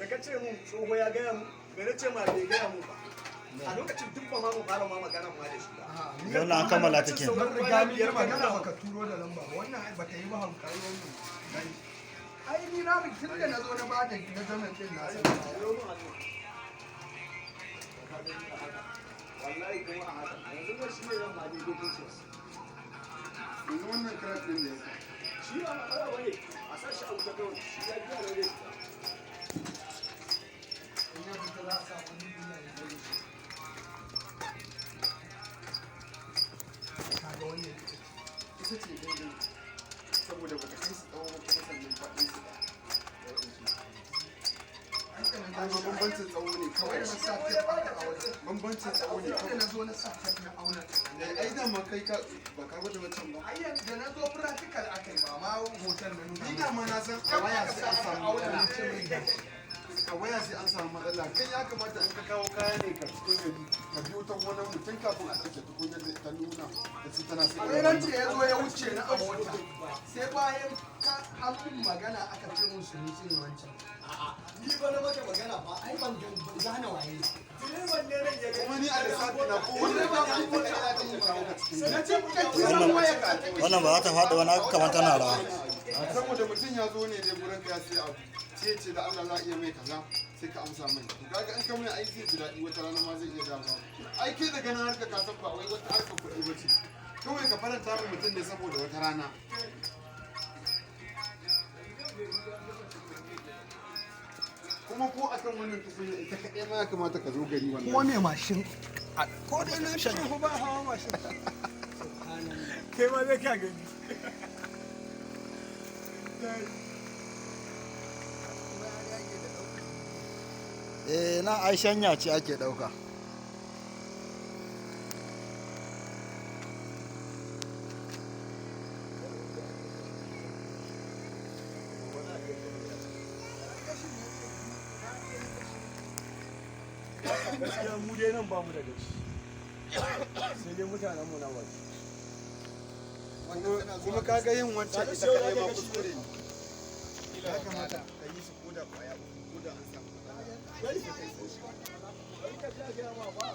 ka ce mun tsoho ya gaya mu me na ce ma bai gaya mu ba a lokacin duk ba ma mu fara ma magana ma da shi ba wannan an kammala take Ban riga ni yi magana baka turo da lamba ba wannan ai bata yi ba hankali wannan. Ai ni na tun da na zo na bada na zaman din na san. wallahi kuma a haka yanzu ne shi ne zan ma dai dai ce Yanzu wannan crack din da yake. shi ba matsala bane a sashi a wuta kawai shi ya biya da dai Ina fita za a sa wani duniya ya gani. Kaga wannan ita ce daidai saboda baka kai su tsawo ba kuma sannan faɗin su ba. Bambancin tsawo ne kawai. Bambancin tsawo ne kawai. Na zo na sa ta na auna. Ai da ma kai ka ba ka gwada wancan ba. Ai da na zo practical akai ba ma hoton na nuna. Ni da ma na san a waya sai an samu matsala. A waya sai an samu matsala. Kai ya kamata in ka kawo kaya ne ka fito gari ka biyo ta wani mutum kafin a kace tukunyar da ta nuna da su tana sai. Ai ran ce ya zo ya wuce na a mota. Sai bayan ka an magana aka ce mun su ne sai wancan. ni ba na maka magana ba ai ban gane waye direban ne nan ya Kuma ni a lissafi na ko wani ba ku ko da ya kan kawo ka cikin. na ce ka kira waya ka wannan ba za ta faɗi wani aka kamar tana rawa Saboda mutum ya zo ne dai gurin ka ya sai abu. Sai ce da Allah za a iya mai kaza sai ka amsa mai. To kaga in ka mai aiki da daɗi wata rana ma zai iya dawo. Ai kai da ganin harka ka san ba wai wata harka kuɗi ba ce. Kawai ka faranta min mutum ne saboda wata rana. Kuma ko akan wannan tukunya ita kaɗai ma ya kamata ka zo gari wannan. Ko me mashin ko dai na shi ba hawa mashin kai ma zai ka gani na aishanya ce ake ɗauka gaskiya mu dai nan ba mu da gashi sai dai mutanen mu na waje Kuma ka ga yin wancan ita kaɗai ma kuskure ne. Ya kamata ka yi su koda kwaya ko da an samu. bari ka kai sai ka ji a gaya ma ba